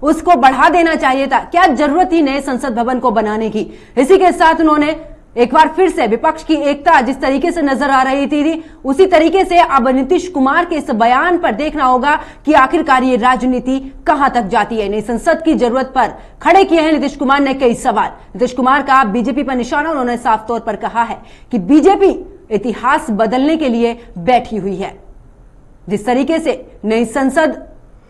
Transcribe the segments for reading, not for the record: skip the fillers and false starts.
उसको बढ़ा देना चाहिए था। क्या जरूरत ही नए संसद भवन को बनाने की। इसी के साथ उन्होंने एक बार फिर से विपक्ष की एकता जिस तरीके से नजर आ रही थी उसी तरीके से अब नीतीश कुमार के इस बयान पर देखना होगा कि आखिरकार ये राजनीति कहां तक जाती है। नई संसद की जरूरत पर खड़े किए हैं नीतीश कुमार ने कई सवाल। नीतीश कुमार का बीजेपी पर निशाना, उन्होंने साफ तौर पर कहा है कि बीजेपी इतिहास बदलने के लिए बैठी हुई है। जिस तरीके से नई संसद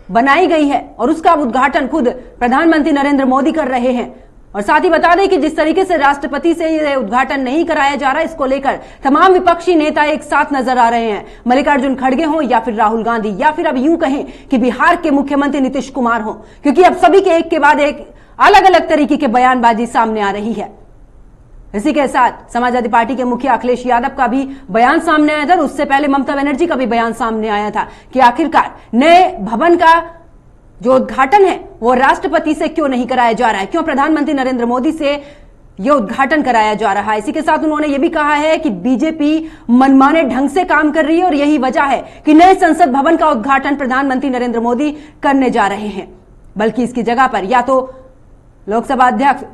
बनाई गई है और उसका उद्घाटन खुद प्रधानमंत्री नरेंद्र मोदी कर रहे हैं, और साथ ही बता दें कि जिस तरीके से राष्ट्रपति से यह उद्घाटन नहीं कराया जा रहा, इसको लेकर तमाम विपक्षी नेता एक साथ नजर आ रहे हैं। मल्लिकार्जुन खड़गे हों या फिर राहुल गांधी या फिर अब यूं कहें कि बिहार के मुख्यमंत्री नीतीश कुमार हों, क्योंकि अब सभी के एक के बाद एक अलग अलग तरीके के बयानबाजी सामने आ रही है। इसी के साथ समाजवादी पार्टी के मुखिया अखिलेश यादव का भी बयान सामने आया था, उससे पहले ममता बनर्जी का भी बयान सामने आया था कि आखिरकार नए भवन का जो उद्घाटन है वो राष्ट्रपति से क्यों नहीं कराया जा रहा है, क्यों प्रधानमंत्री नरेंद्र मोदी से यह उद्घाटन कराया जा रहा है। इसी के साथ उन्होंने यह भी कहा है कि बीजेपी मनमाने ढंग से काम कर रही है और यही वजह है कि नए संसद भवन का उद्घाटन प्रधानमंत्री नरेंद्र मोदी करने जा रहे हैं, बल्कि इसकी जगह पर या तो लोकसभा अध्यक्ष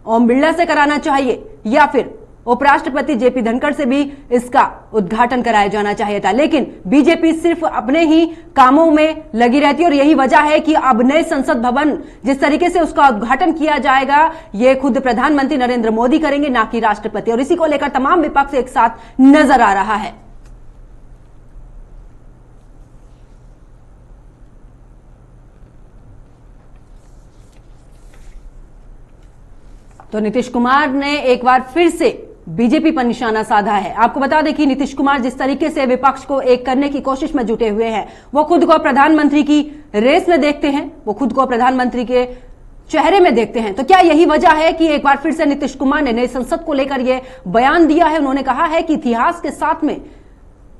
ओम बिरला से कराना चाहिए या फिर उपराष्ट्रपति जेपी धनखड़ से भी इसका उद्घाटन कराया जाना चाहिए था। लेकिन बीजेपी सिर्फ अपने ही कामों में लगी रहती है और यही वजह है कि अब नए संसद भवन जिस तरीके से उसका उद्घाटन किया जाएगा यह खुद प्रधानमंत्री नरेंद्र मोदी करेंगे, ना कि राष्ट्रपति। और इसी को लेकर तमाम विपक्ष एक साथ नजर आ रहा है। तो नीतीश कुमार ने एक बार फिर से बीजेपी पर निशाना साधा है। आपको बता दें कि नीतीश कुमार जिस तरीके से विपक्ष को एक करने की कोशिश में जुटे हुए हैं, वो खुद को प्रधानमंत्री की रेस में देखते हैं, वो खुद को प्रधानमंत्री के चेहरे में देखते हैं। तो क्या यही वजह है कि एक बार फिर से नीतीश कुमार ने नई संसद को लेकर यह बयान दिया है। उन्होंने कहा है कि इतिहास के साथ में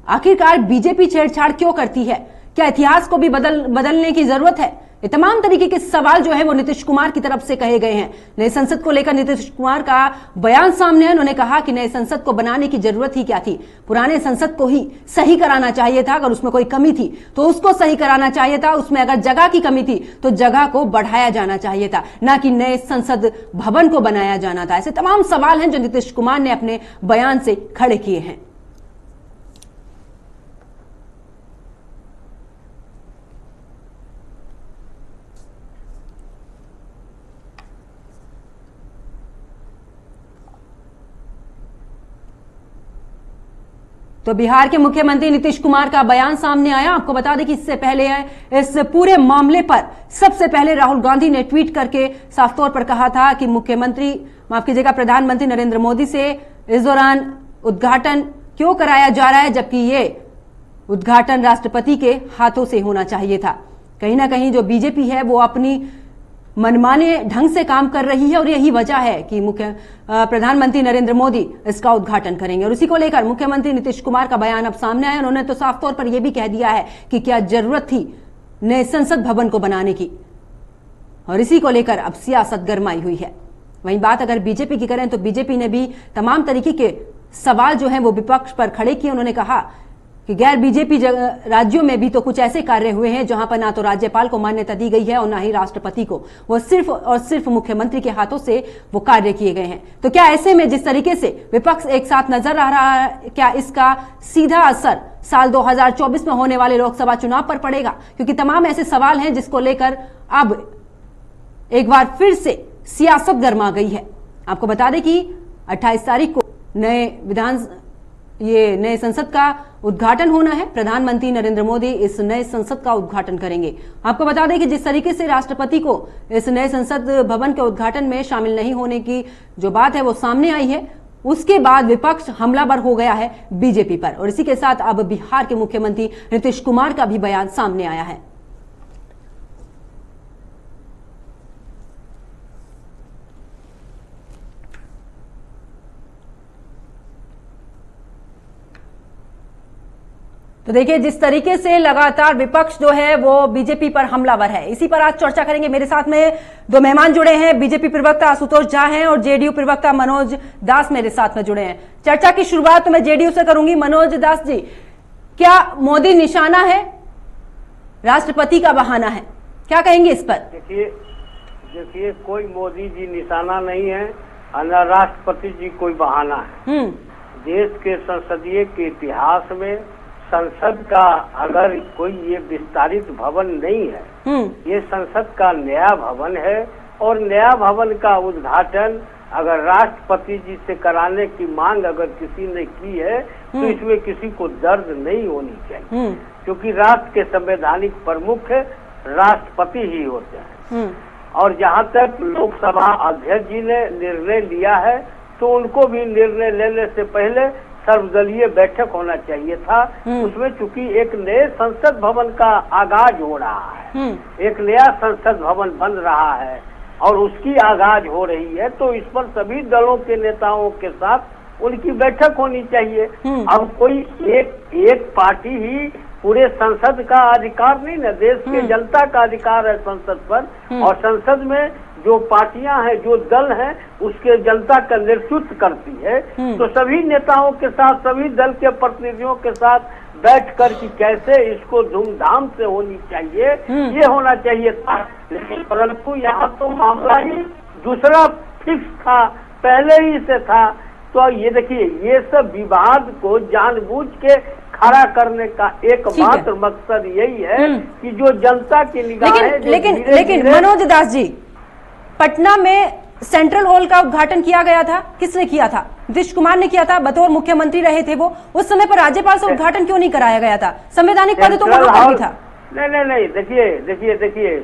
आखिरकार बीजेपी छेड़छाड़ क्यों करती है, क्या इतिहास को भी बदलने की जरूरत है। ये तमाम तरीके के सवाल जो है वो नीतीश कुमार की तरफ से कहे गए हैं। नई संसद को लेकर नीतीश कुमार का बयान सामने है। उन्होंने कहा कि नए संसद को बनाने की जरूरत ही क्या थी, पुराने संसद को ही सही कराना चाहिए था। अगर उसमें कोई कमी थी तो उसको सही कराना चाहिए था, उसमें अगर जगह की कमी थी तो जगह को बढ़ाया जाना चाहिए था, ना कि नए संसद भवन को बनाया जाना था। ऐसे तमाम सवाल हैं जो नीतीश कुमार ने अपने बयान से खड़े किए हैं। तो बिहार के मुख्यमंत्री नीतीश कुमार का बयान सामने आया। आपको बता दें कि इससे पहले इस पूरे मामले पर सबसे पहले राहुल गांधी ने ट्वीट करके साफ तौर पर कहा था कि मुख्यमंत्री माफ कीजिएगा प्रधानमंत्री नरेंद्र मोदी से इस दौरान उद्घाटन क्यों कराया जा रहा है, जबकि ये उद्घाटन राष्ट्रपति के हाथों से होना चाहिए था। कहीं ना कहीं जो बीजेपी है वो अपनी मनमाने ढंग से काम कर रही है और यही वजह है कि प्रधानमंत्री नरेंद्र मोदी इसका उद्घाटन करेंगे। और इसी को लेकर मुख्यमंत्री नीतीश कुमार का बयान अब सामने आया। उन्होंने तो साफ तौर पर यह भी कह दिया है कि क्या जरूरत थी नए संसद भवन को बनाने की, और इसी को लेकर अब सियासत गरमाई हुई है। वहीं बात अगर बीजेपी की करें तो बीजेपी ने भी तमाम तरीके के सवाल जो हैं वो विपक्ष पर खड़े किए। उन्होंने कहा कि गैर बीजेपी राज्यों में भी तो कुछ ऐसे कार्य हुए हैं जहां पर ना तो राज्यपाल को मान्यता दी गई है और ना ही राष्ट्रपति को, वो सिर्फ और सिर्फ मुख्यमंत्री के हाथों से वो कार्य किए गए हैं। तो क्या ऐसे में जिस तरीके से विपक्ष एक साथ नजर आ रहा है, क्या इसका सीधा असर साल 2024 में होने वाले लोकसभा चुनाव पर पड़ेगा? क्योंकि तमाम ऐसे सवाल हैं जिसको लेकर अब एक बार फिर से सियासत गरमा गई है। आपको बता दें कि 28 तारीख को नए संसद का उद्घाटन होना है। प्रधानमंत्री नरेंद्र मोदी इस नए संसद का उद्घाटन करेंगे। आपको बता दें कि जिस तरीके से राष्ट्रपति को इस नए संसद भवन के उद्घाटन में शामिल नहीं होने की जो बात है वो सामने आई है, उसके बाद विपक्ष हमलावर हो गया है बीजेपी पर। और इसी के साथ अब बिहार के मुख्यमंत्री नीतीश कुमार का भी बयान सामने आया है। तो देखिए जिस तरीके से लगातार विपक्ष जो है वो बीजेपी पर हमलावर है, इसी पर आज चर्चा करेंगे। मेरे साथ में दो मेहमान जुड़े हैं, बीजेपी प्रवक्ता आशुतोष झा हैं और जेडीयू प्रवक्ता मनोज दास मेरे साथ में जुड़े हैं। चर्चा की शुरुआत तो मैं जेडीयू से करूंगी। मनोज दास जी, क्या मोदी निशाना है, राष्ट्रपति का बहाना है? क्या कहेंगे इस पर? देखिए कोई मोदी जी निशाना नहीं है और न राष्ट्रपति जी कोई बहाना है। देश के संसदीय के इतिहास में संसद का अगर कोई ये विस्तारित भवन नहीं है, ये संसद का नया भवन है और नया भवन का उद्घाटन अगर राष्ट्रपति जी से कराने की मांग अगर किसी ने की है तो इसमें किसी को दर्द नहीं होनी चाहिए, क्योंकि राष्ट्र के संवैधानिक प्रमुख राष्ट्रपति ही होते हैं। और जहाँ तक लोकसभा अध्यक्ष जी ने निर्णय लिया है तो उनको भी निर्णय लेने से पहले सर्वदलीय बैठक होना चाहिए था। उसमें चूंकि एक नए संसद भवन का आगाज हो रहा है, एक नया संसद भवन बन रहा है और उसकी आगाज हो रही है, तो इस पर सभी दलों के नेताओं के साथ उनकी बैठक होनी चाहिए। अब कोई एक पार्टी ही पूरे संसद का अधिकार नहीं ना, देश के जनता का अधिकार है संसद पर, और संसद में जो पार्टियां हैं, जो दल हैं, उसके जनता का नेतृत्व करती है। तो सभी नेताओं के साथ, सभी दल के प्रतिनिधियों के साथ बैठ कर कि कैसे इसको धूमधाम से होनी चाहिए, ये होना चाहिए था। लेकिन परंतु यहाँ तो मामला ही दूसरा फिक्स था, पहले ही से था। तो ये देखिए, ये सब विवाद को जानबूझ के खड़ा करने का एकमात्र मकसद यही है कि जो जनता की निगाहें लेकिन मनोज दास जी, पटना में सेंट्रल हॉल का उद्घाटन किया गया था, किसने किया था? नीतीश कुमार ने किया था, बतौर मुख्यमंत्री रहे थे वो। उस समय पर राज्यपाल से उद्घाटन क्यों नहीं कराया गया था? संवैधानिक पद तो वहां पर भी था। नहीं, देखिए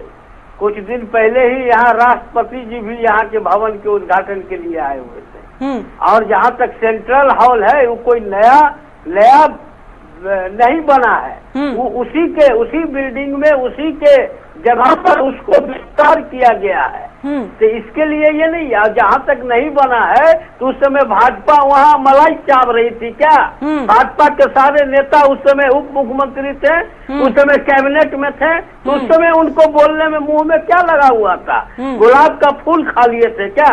कुछ दिन पहले ही यहाँ राष्ट्रपति जी भी यहाँ के भवन के उद्घाटन के लिए आए हुए थे। और जहाँ तक सेंट्रल हॉल है वो कोई नया नहीं बना है, वो उसी बिल्डिंग में, उसी के जगह पर उसको विस्तार किया गया है। तो इसके लिए ये नहीं है। जहाँ तक नहीं बना है तो उस समय भाजपा वहाँ मलाई चाप रही थी क्या? भाजपा के सारे नेता उस समय उप मुख्यमंत्री थे, उस समय कैबिनेट में थे, तो उस समय उनको बोलने में मुंह में क्या लगा हुआ था? गुलाब का फूल खा लिए थे क्या?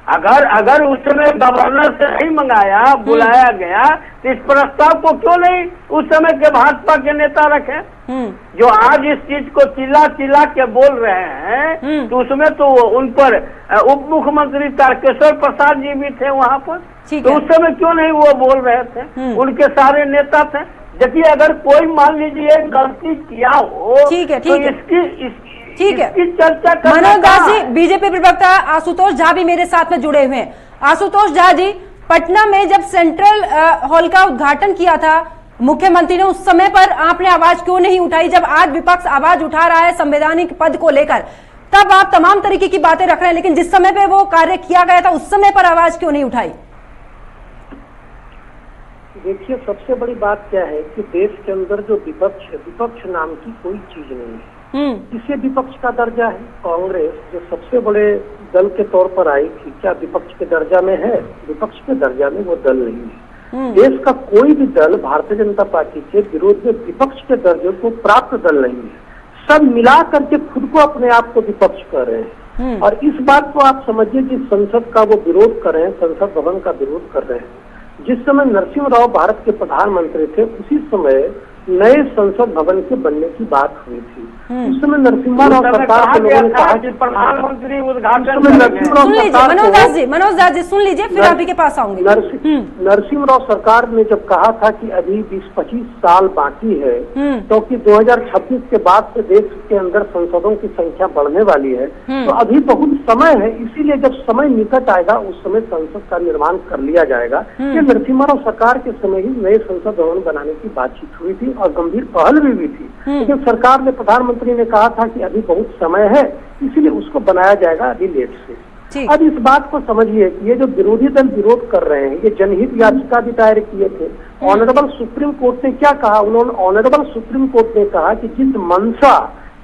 अगर उस समय गवर्नर से नहीं मंगाया, बुलाया गया, तो इस प्रस्ताव को क्यों नहीं उस समय के भाजपा के नेता रखे? जो आज इस चीज को चिल्ला के बोल रहे हैं, तो उसमें तो उन पर उप मुख्यमंत्री तारकेश्वर प्रसाद जी भी थे वहाँ पर, तो उस समय क्यों नहीं वो बोल रहे थे? उनके सारे नेता थे। देखिए, अगर कोई मान लीजिए गलती किया हो तो इसकी चर्चा मनोज दास जी, बीजेपी प्रवक्ता आशुतोष झा भी मेरे साथ में जुड़े हुए हैं। आशुतोष झा जी, पटना में जब सेंट्रल हॉल का उद्घाटन किया था मुख्यमंत्री ने, उस समय पर आपने आवाज क्यों नहीं उठाई? जब आज विपक्ष आवाज उठा रहा है संवैधानिक पद को लेकर, तब आप तमाम तरीके की बातें रख रहे हैं, लेकिन जिस समय पे वो कार्य किया गया था उस समय पर आवाज क्यों नहीं उठाई? देखिए, सबसे बड़ी बात क्या है कि देश के अंदर जो विपक्ष नाम की कोई चीज नहीं है। इसे विपक्ष का दर्जा है। कांग्रेस जो सबसे बड़े दल के तौर पर आई थी, क्या विपक्ष के दर्जा में है? विपक्ष के दर्जा में वो दल नहीं है। देश का कोई भी दल भारतीय जनता पार्टी के विरोध में विपक्ष के दर्जे को प्राप्त दल नहीं है। सब मिला करके खुद को, अपने आप को विपक्ष कर रहे हैं। और इस बात को आप समझिए कि संसद का वो विरोध कर रहे हैं, संसद भवन का विरोध कर रहे हैं। जिस समय नरसिंह राव भारत के प्रधानमंत्री थे, उसी समय नए संसद भवन के बनने की बात हुई थी। उस समय नरसिम्हा राव सरकार के लोगों ने कहा कि प्रधानमंत्री उद्घाटन मनोज दास जी सुन लीजिए, फिर आप ही के पास आऊंगी। नरसिम्हा राव सरकार ने जब कहा था कि अभी 20-25 साल बाकी है, क्योंकि 2026 के बाद से देश के अंदर संसदों की संख्या बढ़ने वाली है, तो अभी बहुत समय है। इसीलिए जब समय निकट आएगा उस समय संसद का निर्माण कर लिया जाएगा। ये नरसिम्हा राव सरकार के समय ही नए संसद भवन बनाने की बातचीत हुई थी और गंभीर पहल भी हुई थी। लेकिन सरकार ने, प्रधानमंत्री ने कहा था कि अभी बहुत समय है, इसीलिए उसको बनाया जाएगा अभी लेट से। अब इस बात को समझिए कि ये जो विरोधी दल विरोध कर रहे हैं, ये जनहित याचिका भी दायर किए थे। ऑनरेबल सुप्रीम कोर्ट ने क्या कहा? ऑनरेबल सुप्रीम कोर्ट ने कहा कि जिस मंशा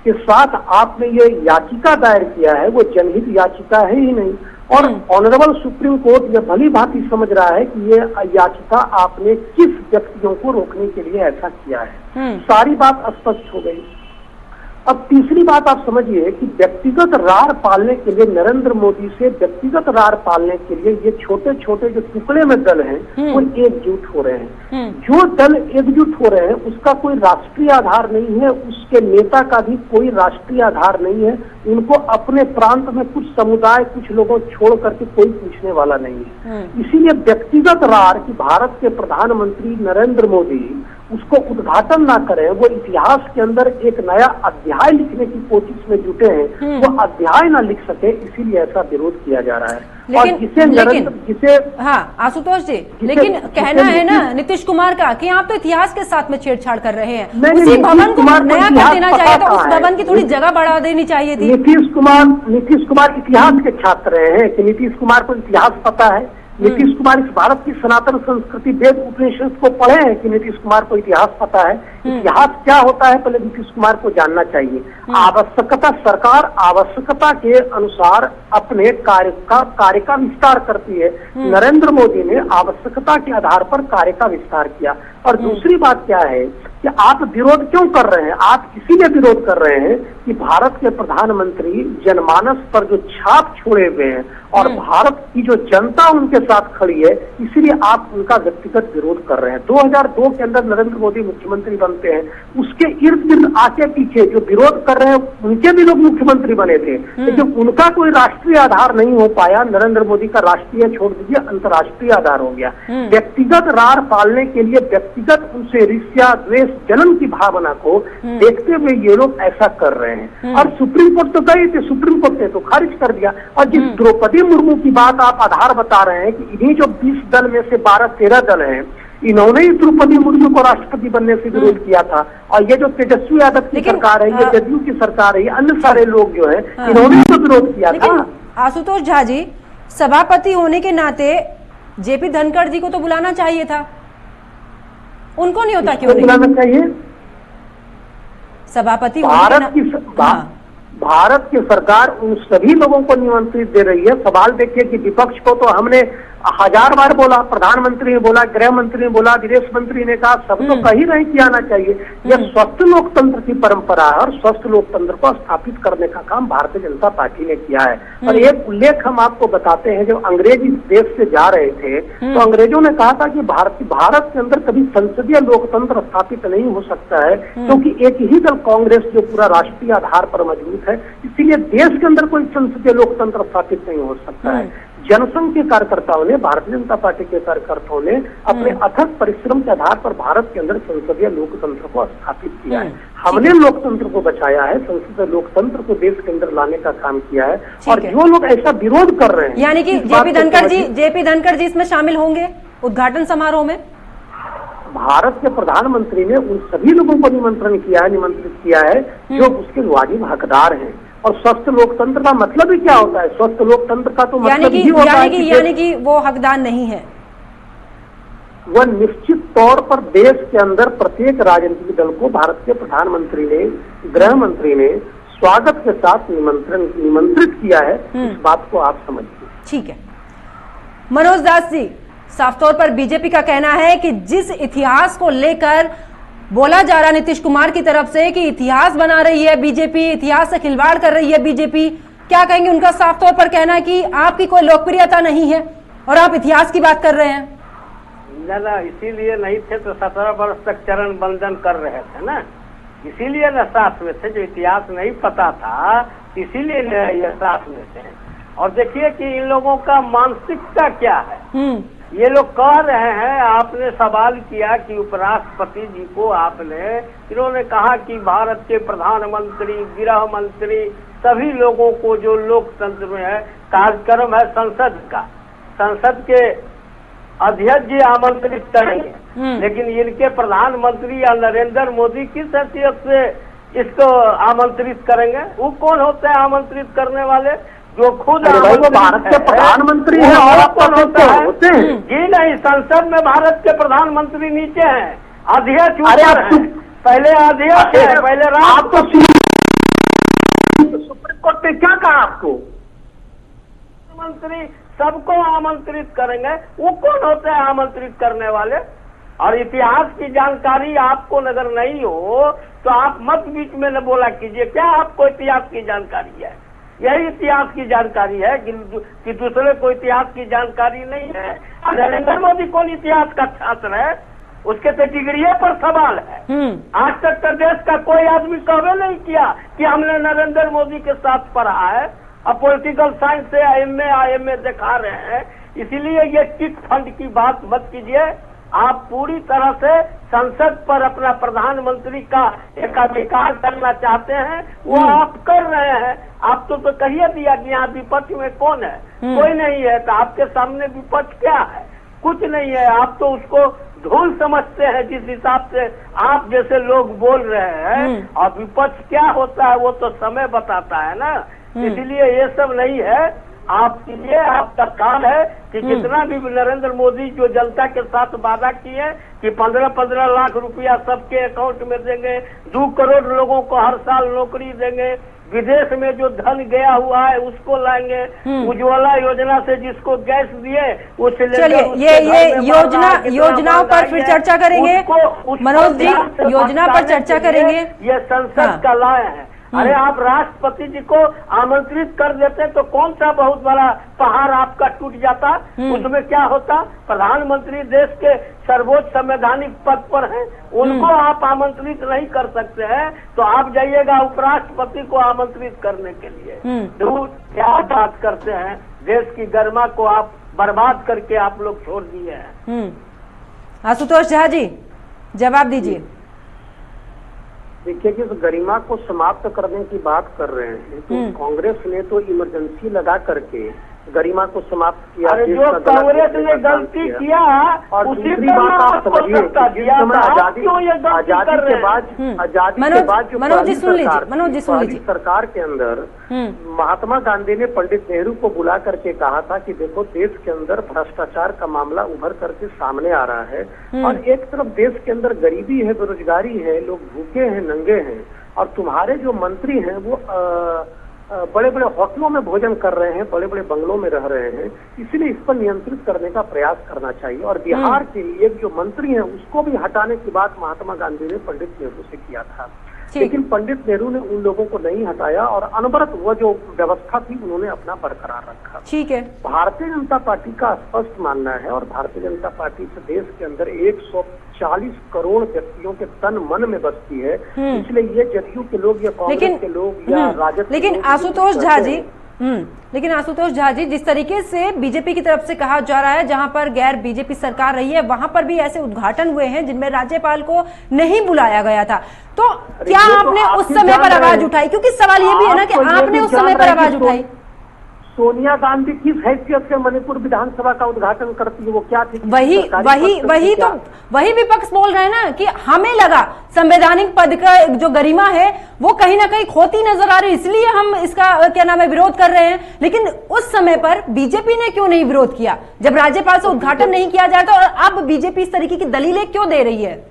के साथ आपने ये याचिका दायर किया है वो जनहित याचिका है ही नहीं। और ऑनरेबल सुप्रीम कोर्ट ये भली भांति समझ रहा है कि ये याचिका आपने किस व्यक्तियों को रोकने के लिए ऐसा किया है। सारी बात स्पष्ट हो गई। अब तीसरी बात आप समझिए कि व्यक्तिगत रार पालने के लिए नरेंद्र मोदी से व्यक्तिगत रार पालने के लिए ये छोटे छोटे जो टुकड़े में दल हैं वो एकजुट हो रहे हैं। जो दल एकजुट हो रहे हैं उसका कोई राष्ट्रीय आधार नहीं है, उसके नेता का भी कोई राष्ट्रीय आधार नहीं है। उनको अपने प्रांत में कुछ समुदाय कुछ लोगों छोड़ करके कोई पूछने वाला नहीं है। इसीलिए व्यक्तिगत रार कि भारत के प्रधानमंत्री नरेंद्र मोदी उसको उद्घाटन ना करें, वो इतिहास के अंदर एक नया अध्याय लिखने की कोशिश में जुटे हैं, वो अध्याय ना लिख सके, इसीलिए ऐसा विरोध किया जा रहा है। और जिसे हाँ आशुतोष जी, लेकिन कहना है ना नीतीश कुमार का कि आप तो इतिहास के साथ में छेड़छाड़ कर रहे हैं। उसी भवन को नया कर देना चाहिए था, उस भवन की थोड़ी जगह बढ़ा देनी चाहिए थी। नीतीश कुमार इतिहास के छात्र रहे हैं कि नीतीश कुमार को इतिहास पता है। नीतीश कुमार इस भारत की सनातन संस्कृति वेद उपनिषद को पढ़े हैं कि नीतीश कुमार को इतिहास पता है। इतिहास क्या होता है पहले नीतीश कुमार को जानना चाहिए। आवश्यकता सरकार आवश्यकता के अनुसार अपने कार्य का विस्तार करती है। नरेंद्र मोदी ने आवश्यकता के आधार पर कार्य का विस्तार किया। और दूसरी बात क्या है कि आप विरोध क्यों कर रहे हैं? आप इसीलिए विरोध कर रहे हैं कि भारत के प्रधानमंत्री जनमानस पर जो छाप छोड़े हुए हैं और भारत की जो जनता उनके साथ खड़ी है, इसीलिए आप उनका व्यक्तिगत विरोध कर रहे हैं। 2002 के अंदर नरेंद्र मोदी मुख्यमंत्री बनते हैं, उसके इर्द गिर्द आके पीछे जो विरोध कर रहे हैं उनके भी लोग मुख्यमंत्री बने थे, लेकिन उनका कोई राष्ट्रीय आधार नहीं हो पाया। नरेंद्र मोदी का राष्ट्रीय छोड़ दीजिए, अंतर्राष्ट्रीय आधार हो गया। व्यक्तिगत रार पालने के लिए व्यक्तिगत उनसे ईर्ष्या द्वेष जलन की भावना को देखते हुए ये लोग ऐसा कर रहे हैं। और सुप्रीम कोर्ट तो गए थे, सुप्रीम कोर्ट ने तो खारिज कर दिया। और जिस द्रौपदी मुर्मू की बात आप आधार बता रहे हैं कि इन्हीं जो 20 दल में से 12-13 दल हैं, इन्होंने ही द्रौपदी मुर्मू को राष्ट्रपति बनने से विरोध किया था। और ये जो तेजस्वी यादव की सरकार है, ये जदयू की सरकार है, ये अन्य सारे लोग जो है इन्होंने तो विरोध किया था। आशुतोष झा जी, सभापति होने के नाते जेपी धनखड़ जी को तो बुलाना चाहिए था, उनको नहीं होता क्यों? बुलाना चाहिए। सभापति भारत की सरकार उन सभी लोगों को निमंत्रित दे रही है। सवाल देखिए कि विपक्ष को तो हमने 1000 बार बोला, प्रधानमंत्री ने बोला, गृह मंत्री ने बोला, विदेश मंत्री ने कहा, सब तो कही रहे कि आना चाहिए। यह स्वस्थ लोकतंत्र की परंपरा है और स्वस्थ लोकतंत्र को स्थापित करने का काम भारतीय जनता पार्टी ने किया है। और एक उल्लेख हम आपको बताते हैं, जब अंग्रेज इस देश से जा रहे थे तो अंग्रेजों ने कहा था कि भारत के अंदर कभी संसदीय लोकतंत्र स्थापित नहीं हो सकता है, क्योंकि एक ही दल कांग्रेस जो पूरा राष्ट्रीय आधार पर मजबूत है, इसीलिए देश के अंदर कोई संसदीय लोकतंत्र स्थापित नहीं हो सकता है। जनसंघ के कार्यकर्ताओं ने, भारतीय जनता पार्टी के कार्यकर्ताओं ने अपने अथक परिश्रम के आधार पर भारत के अंदर संसदीय लोकतंत्र को स्थापित किया है। हमने लोकतंत्र को बचाया है, संसदीय लोकतंत्र को देश के अंदर लाने का काम किया है। और जो लोग ऐसा विरोध कर रहे हैं, यानी कि जेपी धनखड़ जी इसमें शामिल होंगे उद्घाटन समारोह में? भारत के प्रधानमंत्री ने उन सभी लोगों को निमंत्रित किया है जो उसके वाजिब हकदार हैं। और स्वस्थ लोकतंत्र का मतलब ही क्या होता है? स्वस्थ लोकतंत्र का तो मतलब ही होता है यानी कि वो हकदार नहीं है। वह निश्चित तौर पर देश के अंदर प्रत्येक राजनीतिक दल को भारत के प्रधानमंत्री ने, गृह मंत्री ने स्वागत के साथ निमंत्रित किया है। इस बात को आप समझिए। ठीक है। मनोज दास जी, साफ तौर पर बीजेपी का कहना है कि जिस इतिहास को लेकर बोला जा रहा नीतीश कुमार की तरफ से कि इतिहास बना रही है बीजेपी, इतिहास से खिलवाड़ कर रही है बीजेपी, क्या कहेंगे? उनका साफ तौर पर कहना है कि आपकी कोई लोकप्रियता नहीं है और आप इतिहास की बात कर रहे हैं। ना इसीलिए नहीं थे तो 17 वर्ष तक चरण बंदन कर रहे थे ना, इसीलिए न साथ में थे। जो इतिहास नहीं पता था इसीलिए ये साथ में थे। और देखिए कि इन लोगों का मानसिकता क्या है। ये लोग कह रहे हैं, आपने सवाल किया कि उपराष्ट्रपति जी को इन्होंने कहा कि भारत के प्रधानमंत्री, गृह मंत्री, सभी लोगों को जो लोकतंत्र में है कार्यक्रम है संसद का, संसद के अध्यक्ष जी आमंत्रित करेंगे, लेकिन इनके प्रधानमंत्री या नरेंद्र मोदी किस हैसियत से इसको आमंत्रित करेंगे? वो कौन होते हैं आमंत्रित करने वाले? जो खुद भारत के प्रधानमंत्री हैं और होते हैं जी नहीं, संसद में भारत के प्रधानमंत्री नीचे हैं, अध्यक्ष ऊपर है। पहले अध्यक्ष है, पहले राष्ट्रपति। सुप्रीम कोर्ट ने क्या कहा आपको? मंत्री सबको आमंत्रित करेंगे। वो कौन होते हैं आमंत्रित करने वाले? और इतिहास की जानकारी आपको अगर नहीं हो तो आप मत बीच में न बोला कीजिए। क्या आपको इतिहास की जानकारी है? यही इतिहास की जानकारी है कि दूसरे को इतिहास की जानकारी नहीं है। नरेंद्र मोदी कौन इतिहास का छात्र है? उसके तो डिग्रियों पर सवाल है। आज तक तो देश का कोई आदमी कभी नहीं किया कि हमने नरेंद्र मोदी के साथ पढ़ा है। अब पॉलिटिकल साइंस से IMA दिखा रहे हैं। इसीलिए ये चिट फंड की बात मत कीजिए। आप पूरी तरह से संसद पर अपना प्रधानमंत्री का एकाधिकार करना चाहते हैं, वो आप कर रहे हैं। आप तो कहिए दिया कि यहाँ विपक्ष में कौन है? कोई नहीं है। तो आपके सामने विपक्ष क्या है? कुछ नहीं है। आप तो उसको धूल समझते हैं जिस हिसाब से आप जैसे लोग बोल रहे हैं। और विपक्ष क्या होता है वो तो समय बताता है ना। इसलिए ये सब नहीं है। आप कीजिए, आपका काम है कि जितना भी नरेंद्र मोदी जो जनता के साथ वादा किए कि 15-15 लाख रुपया सबके अकाउंट में देंगे, 2 करोड़ लोगों को हर साल नौकरी देंगे, विदेश में जो धन गया हुआ है उसको लाएंगे, उज्ज्वला योजना से जिसको गैस दिए वो सिलेंडर। ये योजनाओं पर फिर चर्चा करेंगे मनोज जी, योजना पर चर्चा करेंगे। ये संसद का लाए हैं। अरे आप राष्ट्रपति जी को आमंत्रित कर देते तो कौन सा बहुत बड़ा पहाड़ आपका टूट जाता? उसमें क्या होता? प्रधानमंत्री देश के सर्वोच्च संवैधानिक पद पर हैं, उनको आप आमंत्रित नहीं कर सकते हैं तो आप जाइएगा उपराष्ट्रपति को आमंत्रित करने के लिए। तो क्या बात करते हैं? देश की गरिमा को आप बर्बाद करके आप लोग छोड़ दिए हैं। आशुतोष झा जी जवाब दीजिए। देखिए कि इस गरिमा को समाप्त करने की बात कर रहे हैं तो कांग्रेस ने तो इमरजेंसी लगा करके गरिमा को समाप्त किया। जो कांग्रेस ने गलती किया और दूसरी बात आप समझिए आजादी के बाद जो पहली सरकार के अंदर महात्मा गांधी ने पंडित नेहरू को बुला करके कहा था कि देखो देश के अंदर भ्रष्टाचार का मामला उभर करके सामने आ रहा है और एक तरफ देश के अंदर गरीबी है, बेरोजगारी है, लोग भूखे हैं, नंगे हैं और तुम्हारे जो मंत्री हैं वो बड़े बड़े होटलों में भोजन कर रहे हैं, बड़े बड़े बंगलों में रह रहे हैं, इसलिए इस पर नियंत्रित करने का प्रयास करना चाहिए। और बिहार के एक जो मंत्री हैं उसको भी हटाने की बात महात्मा गांधी ने पंडित नेहरू से किया था, लेकिन पंडित नेहरू ने उन लोगों को नहीं हटाया और अनवरत वह जो व्यवस्था थी उन्होंने अपना बरकरार रखा। ठीक है। भारतीय जनता पार्टी का स्पष्ट मानना है और भारतीय जनता पार्टी से देश के अंदर 140 करोड़ व्यक्तियों के तन मन में बसती है, इसलिए ये जदयू के लोग या कांग्रेस के लोग या राजद। लेकिन आशुतोष झा जी लेकिन आशुतोष झा जी जिस तरीके से बीजेपी की तरफ से कहा जा रहा है जहां पर गैर बीजेपी सरकार रही है वहां पर भी ऐसे उद्घाटन हुए हैं जिनमें राज्यपाल को नहीं बुलाया गया था, तो क्या आपने उस समय पर आवाज उठाई? क्योंकि सवाल ये भी है ना कि आपने उस समय पर आवाज उठाई। सोनिया गांधी किस हैसियत से मणिपुर विधानसभा का उद्घाटन करती है? वो क्या थी? वही विपक्ष बोल रहे हैं ना कि हमें लगा संवैधानिक पद का जो गरिमा है वो कहीं ना कहीं खोती नजर आ रही है, इसलिए हम इसका क्या नाम है विरोध कर रहे हैं। लेकिन उस समय पर बीजेपी ने क्यों नहीं विरोध किया जब राज्यपाल से उद्घाटन नहीं किया जाता, और अब बीजेपी इस तरीके की दलीलें क्यों दे रही है?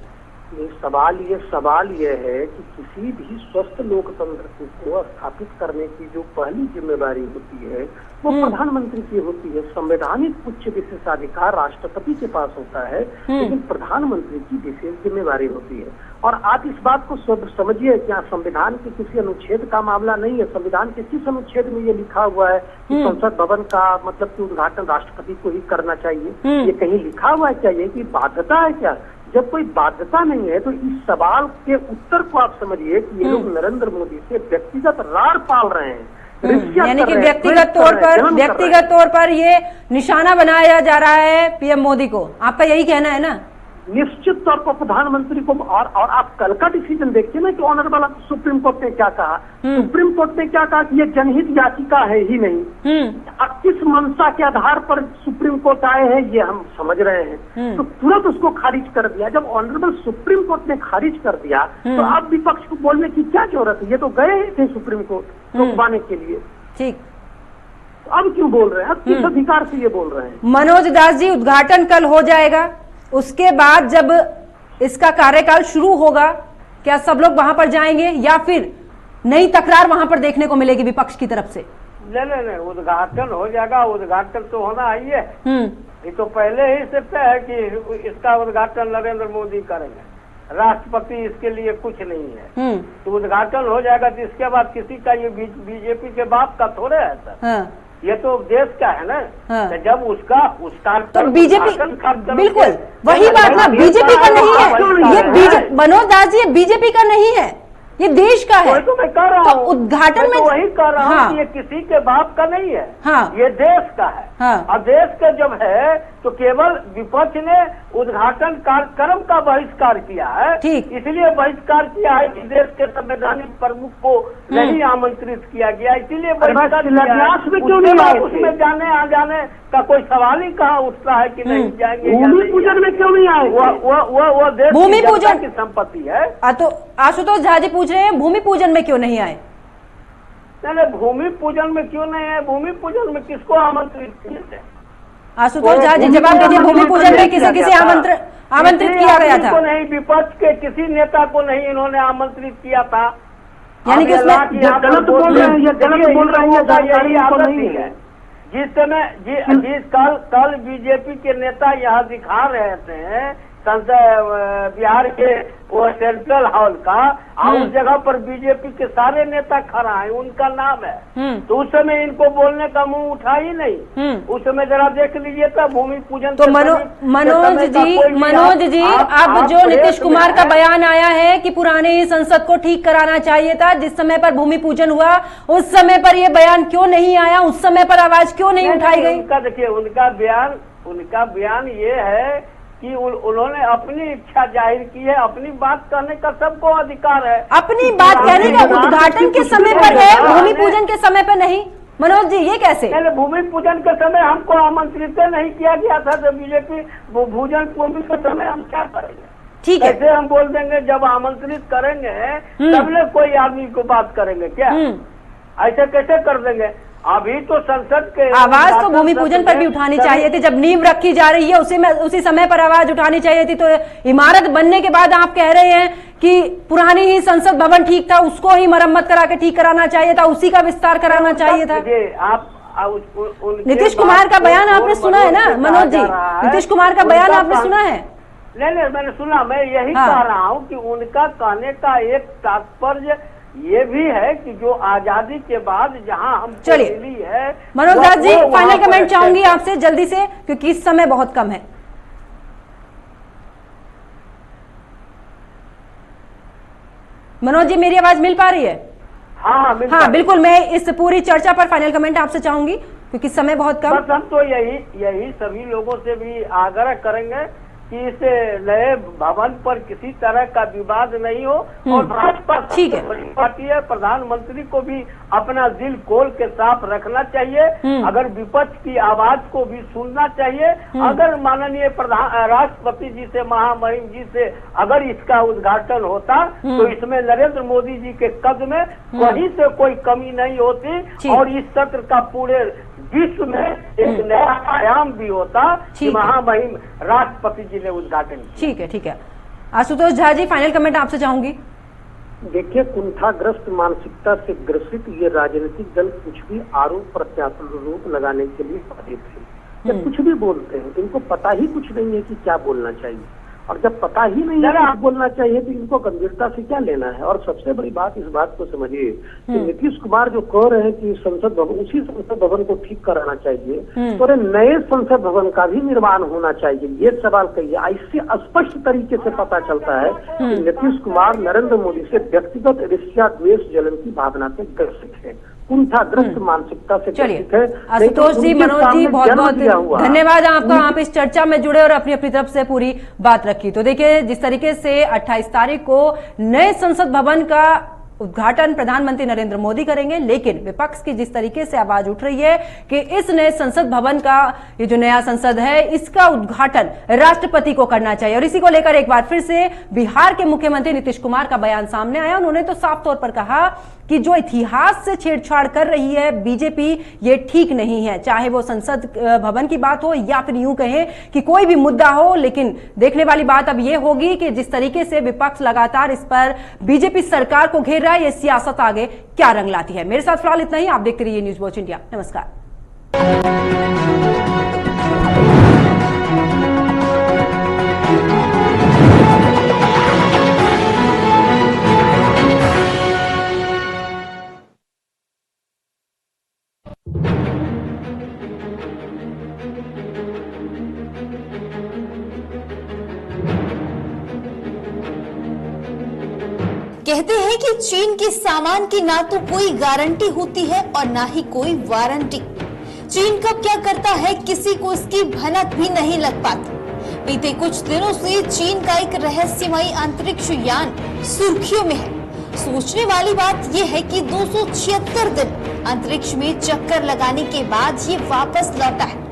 सवाल ये है कि किसी भी स्वस्थ लोकतंत्र को स्थापित करने की जो पहली जिम्मेदारी होती है वो प्रधानमंत्री की होती है। संवैधानिक उच्च विशेषाधिकार राष्ट्रपति के पास होता है, लेकिन प्रधानमंत्री की विशेष जिम्मेदारी होती है। और आप इस बात को समझिए कि संविधान के किसी अनुच्छेद का मामला नहीं है। संविधान के किस अनुच्छेद में ये लिखा हुआ है कि संसद भवन का मतलब कि उद्घाटन राष्ट्रपति को ही करना चाहिए? ये कहीं लिखा हुआ है क्या? ये की बाध्यता है क्या? जब कोई बाध्यता नहीं है तो इस सवाल के उत्तर को आप समझिए कि ये लोग नरेंद्र मोदी से व्यक्तिगत रार पाल रहे हैं, यानी कि व्यक्तिगत तौर पर ये निशाना बनाया जा रहा है पीएम मोदी को। आपका यही कहना है ना? निश्चित तौर पर प्रधानमंत्री को। और आप कल का डिसीजन देखिए ना कि ऑनरेबल सुप्रीम कोर्ट ने क्या कहा। सुप्रीम कोर्ट ने क्या कहा कि ये जनहित याचिका है ही नहीं। अब किस मंशा के आधार पर सुप्रीम कोर्ट आए हैं ये हम समझ रहे हैं, तो तुरंत उसको खारिज कर दिया। जब ऑनरेबल सुप्रीम कोर्ट ने खारिज कर दिया तो अब विपक्ष को बोलने की क्या जरूरत है? ये तो गए थे सुप्रीम कोर्ट रुकवाने के लिए। ठीक, अब क्यों बोल रहे हैं? अब किस अधिकार से ये बोल रहे हैं? मनोज दास जी, उद्घाटन कल हो जाएगा, उसके बाद जब इसका कार्यकाल शुरू होगा क्या सब लोग वहां पर जाएंगे या फिर नई तकरार वहां पर देखने को मिलेगी विपक्ष की तरफ से? नहीं, उद्घाटन हो जाएगा। उद्घाटन तो होना ही है। ये तो पहले ही से तय है कि इसका उद्घाटन नरेंद्र मोदी करेंगे। राष्ट्रपति इसके लिए कुछ नहीं है। तो उद्घाटन हो जाएगा तो इसके बाद किसी का ये बीजेपी के बाप का थोड़े है सर। ये तो देश का है ना। तो जब उसका तो बीजेपी, बिल्कुल वही बात ना, बीजेपी का नहीं है ये। मनोज दास जी, ये बीजेपी का नहीं है, ये देश का है। तो मैं कह रहा तो हूँ, उद्घाटन में वही कह रहा हूँ कि ये किसी के बाप का नहीं है। ये देश का है। और देश का जब है तो केवल विपक्ष ने उद्घाटन कार्यक्रम का बहिष्कार किया है। इसलिए बहिष्कार किया है कि देश के संवैधानिक प्रमुख को नहीं आमंत्रित किया गया, इसीलिए बहिष्कार किया है। उसमें जाने आ जाने का कोई सवाल ही कहाँ उठता है कि नहीं जाएंगे। भूमि पूजन में क्यों नहीं आए? वो देश भूमि पूजन की संपत्ति है। तो आशुतोष झा जी पूछ रहे हैं भूमि पूजन में क्यों नहीं आए? नहीं, भूमि पूजन में क्यों नहीं आए? भूमि पूजन में किसको आमंत्रित किया? आशुतोष झा जी जवाब दीजिए। भूमि पूजन में किसे आमंत्रित किया गया था? नहीं, विपक्ष के किसी नेता को नहीं इन्होंने आमंत्रित किया था। यानी कि उसमें गलत बोल रहे हैं, ये गलत बोल रहे हैं, जानकारी को नहीं है। जिस समय कल बीजेपी के नेता यहाँ दिखा रहे थे संसद बिहार के वो सेंट्रल हॉल का, उस जगह पर बीजेपी के सारे नेता खड़ा है, उनका नाम है। तो उस समय इनको बोलने का मुंह उठा ही नहीं। उस समय जरा देख लीजिए था भूमि पूजन। तो मनोज जी अब जो नीतीश कुमार का बयान आया है कि पुराने ही संसद को ठीक कराना चाहिए था, जिस समय पर भूमि पूजन हुआ उस समय पर ये बयान क्यों नहीं आया? उस समय पर आवाज क्यों नहीं उठाई गई? उनका देखिए, उनका बयान ये है कि उन्होंने अपनी इच्छा जाहिर की है। अपनी बात कहने का सबको अधिकार है। अपनी बात कहने का उद्घाटन के समय पर है, भूमि पूजन के समय पर नहीं। मनोज जी ये कैसे? भूमि पूजन के समय हमको आमंत्रित नहीं किया गया था, तो बीजेपी भूजन पूजन के समय हम क्या करेंगे? ठीक है, कैसे हम बोल देंगे? जब आमंत्रित करेंगे तब लोग कोई आदमी को बात करेंगे क्या? ऐसे कैसे कर देंगे? अभी तो संसद के आवाज तो भूमि पूजन पर भी उठानी चाहिए थी। जब नींव रखी जा रही है उसी समय पर आवाज उठानी चाहिए थी। तो इमारत बनने के बाद आप कह रहे हैं कि पुरानी ही संसद भवन ठीक था, उसको ही मरम्मत करा के ठीक कराना चाहिए था, उसी का विस्तार कराना चाहिए था। आप नीतीश कुमार का बयान आपने सुना है ना मनोज जी? नीतीश कुमार का बयान आपने सुना है? नहीं, मैंने सुना। मैं यही कह रहा हूँ कि उनका कहने का एक तात्पर्य ये भी है कि जो आजादी के बाद जहां हम मिली है। मनोज दास जी फाइनल कमेंट चाहूंगी आपसे जल्दी से, क्योंकि इस समय बहुत कम है। मनोज जी मेरी आवाज मिल पा रही है? हाँ बिल्कुल। मैं इस पूरी चर्चा पर फाइनल कमेंट आपसे चाहूंगी क्योंकि समय बहुत कम। बस हम तो यही सभी लोगों से भी आग्रह करेंगे कि इस नए भवन पर किसी तरह का विवाद नहीं हो। और भाजपा बड़ी पार्टी है, प्रधानमंत्री को भी अपना दिल खोल के साफ रखना चाहिए। अगर विपक्ष की आवाज को भी सुनना चाहिए। अगर माननीय राष्ट्रपति जी से, महामहिम जी से अगर इसका उद्घाटन होता तो इसमें नरेंद्र मोदी जी के कद में कहीं से कोई कमी नहीं होती और इस सत्र का पूरे विश्व में एक नया आयाम भी होता कि महामहिम राष्ट्रपति जी ने उद्घाटन किया। ठीक है। आशुतोष झा जी फाइनल कमेंट आपसे चाहूंगी। देखिए, कुंठाग्रस्त मानसिकता से ग्रसित ये राजनीतिक दल कुछ भी आरोप प्रत्यारोप लगाने के लिए बाधित है। जब कुछ भी बोलते हैं इनको पता ही कुछ नहीं है कि क्या बोलना चाहिए, और जब पता ही नहीं है क्या बोलना चाहिए तो इनको गंभीरता से क्या लेना है। और सबसे बड़ी बात, इस बात को समझिए कि नीतीश कुमार जो कह रहे हैं कि संसद भवन, उसी संसद भवन को ठीक कराना चाहिए, तो नए संसद भवन का भी निर्माण होना चाहिए, ये सवाल कहिए। इससे स्पष्ट तरीके से पता चलता है कि नीतीश कुमार नरेंद्र मोदी से व्यक्तिगत ईर्ष्या, द्वेष, जलन की भावना से ग्रसित है, कुंठाग्रस्त मानसिकता से ग्रसित है। आशुतोष जी, मनोज जी बहुत बहुत धन्यवाद आपका, आप इस चर्चा में जुड़े और अपनी अपनी तरफ से पूरी बात रखी। तो देखिए जिस तरीके से 28 तारीख को नए संसद भवन का उद्घाटन प्रधानमंत्री नरेंद्र मोदी करेंगे, लेकिन विपक्ष की जिस तरीके से आवाज उठ रही है कि इस नए संसद भवन का, ये जो नया संसद है, इसका उद्घाटन राष्ट्रपति को करना चाहिए। और इसी को लेकर एक बार फिर से बिहार के मुख्यमंत्री नीतीश कुमार का बयान सामने आया। उन्होंने तो साफ तौर पर कहा कि जो इतिहास से छेड़छाड़ कर रही है बीजेपी, ये ठीक नहीं है। चाहे वो संसद भवन की बात हो या फिर यूं कहें कि कोई भी मुद्दा हो, लेकिन देखने वाली बात अब ये होगी कि जिस तरीके से विपक्ष लगातार इस पर बीजेपी सरकार को घेर रहा है, ये सियासत आगे क्या रंग लाती है। मेरे साथ फिलहाल इतना ही। आप देखते रहिए न्यूज वॉच इंडिया। नमस्कार। कहते हैं कि चीन के सामान की ना तो कोई गारंटी होती है और ना ही कोई वारंटी। चीन कब क्या करता है किसी को इसकी भनक भी नहीं लग पाती। बीते कुछ दिनों से चीन का एक रहस्यमयी अंतरिक्ष यान सुर्खियों में है। सोचने वाली बात यह है कि 276 दिन अंतरिक्ष में चक्कर लगाने के बाद ये वापस लौटा है।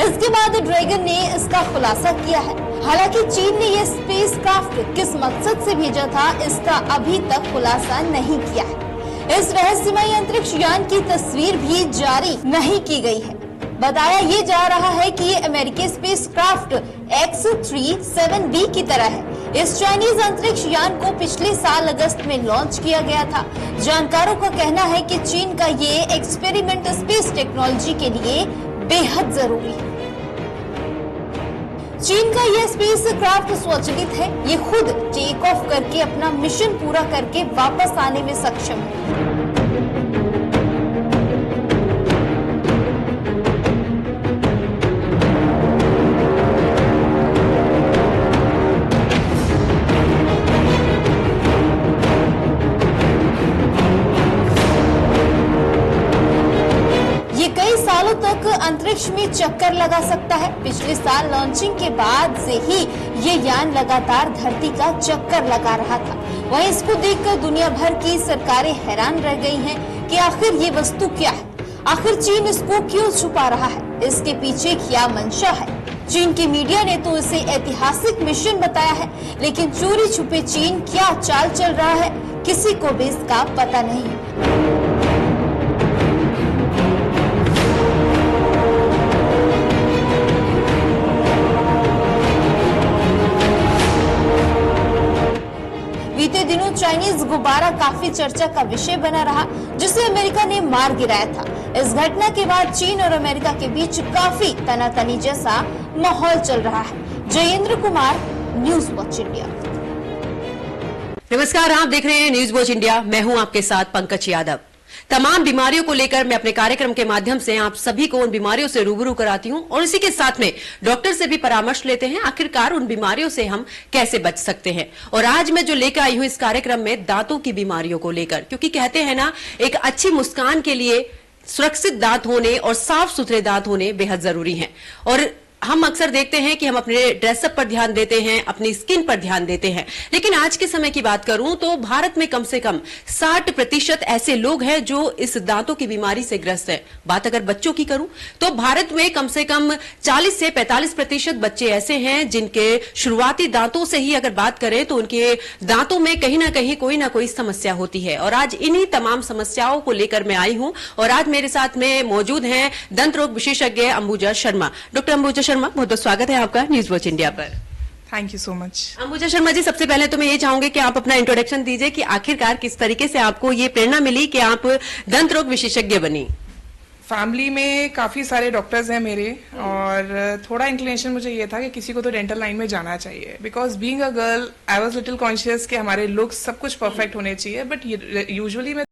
इसके बाद ड्रैगन ने इसका खुलासा किया है। हालांकि चीन ने यह स्पेसक्राफ्ट किस मकसद से भेजा था, इसका अभी तक खुलासा नहीं किया है। इस रहस्यमयी अंतरिक्ष यान की तस्वीर भी जारी नहीं की गई है। बताया ये जा रहा है कि ये अमेरिकी स्पेसक्राफ्ट X-37B की तरह है। इस चाइनीज अंतरिक्ष यान को पिछले साल अगस्त में लॉन्च किया गया था। जानकारों का कहना है कि चीन का ये एक्सपेरिमेंट स्पेस टेक्नोलॉजी के लिए बेहद जरूरी है। चीन का यह स्पेस क्राफ्ट स्वचालित है। ये खुद टेक ऑफ करके अपना मिशन पूरा करके वापस आने में सक्षम है। अंतरिक्ष में चक्कर लगा सकता है। पिछले साल लॉन्चिंग के बाद से ही ये यान लगातार धरती का चक्कर लगा रहा था। वहीं इसको देखकर दुनिया भर की सरकारें हैरान रह गई हैं कि आखिर ये वस्तु क्या है, आखिर चीन इसको क्यों छुपा रहा है, इसके पीछे क्या मंशा है। चीन की मीडिया ने तो इसे ऐतिहासिक मिशन बताया है, लेकिन चोरी छुपे चीन क्या चाल चल रहा है, किसी को भी इसका पता नहीं। बीते दिनों चाइनीज गुब्बारा काफी चर्चा का विषय बना रहा, जिसे अमेरिका ने मार गिराया था। इस घटना के बाद चीन और अमेरिका के बीच काफी तनातनी जैसा माहौल चल रहा है। Jayendra Kumar, news Watch India. नमस्कार, आप देख रहे हैं न्यूज वॉच इंडिया। मैं हूं आपके साथ पंकज यादव। तमाम बीमारियों को लेकर मैं अपने कार्यक्रम के माध्यम से आप सभी को उन बीमारियों से रूबरू कराती हूं और इसी के साथ में डॉक्टर से भी परामर्श लेते हैं, आखिरकार उन बीमारियों से हम कैसे बच सकते हैं। और आज मैं जो लेकर आई हूं इस कार्यक्रम में दांतों की बीमारियों को लेकर, क्योंकि कहते हैं ना, एक अच्छी मुस्कान के लिए सुरक्षित दांत होने और साफ सुथरे दांत होने बेहद जरूरी हैं। और हम अक्सर देखते हैं कि हम अपने ड्रेसअप पर ध्यान देते हैं, अपनी स्किन पर ध्यान देते हैं, लेकिन आज के समय की बात करूं तो भारत में कम से कम 60% ऐसे लोग हैं जो इस दांतों की बीमारी से ग्रस्त हैं। बात अगर बच्चों की करूं तो भारत में कम से कम 40 से 45% बच्चे ऐसे हैं जिनके शुरुआती दांतों से ही अगर बात करें तो उनके दांतों में कहीं ना कोई समस्या होती है। और आज इन्हीं तमाम समस्याओं को लेकर मैं आई हूं और आज मेरे साथ में मौजूद हैं दंत रोग विशेषज्ञ अंबुजा शर्मा। डॉक्टर अंबुजा शर्मा, बहुत बहुत स्वागत है आपका न्यूज वॉच इंडिया पर। Thank you so much. Ambuja Sharma ji, सबसे पहले तो मैं ये चाहूंगी कि आप अपना इंट्रोडक्शन दीजिए कि आखिरकार किस तरीके से आपको ये प्रेरणा मिली कि आप दंत रोग विशेषज्ञ बनी। फैमिली में काफी सारे डॉक्टर्स हैं मेरे, और थोड़ा इंक्लिनेशन मुझे ये था कि किसी को तो डेंटल लाइन में जाना चाहिए। Because being a girl I was little conscious कि हमारे लुक्स सब कुछ परफेक्ट होने चाहिए, बट यूजुअली मैं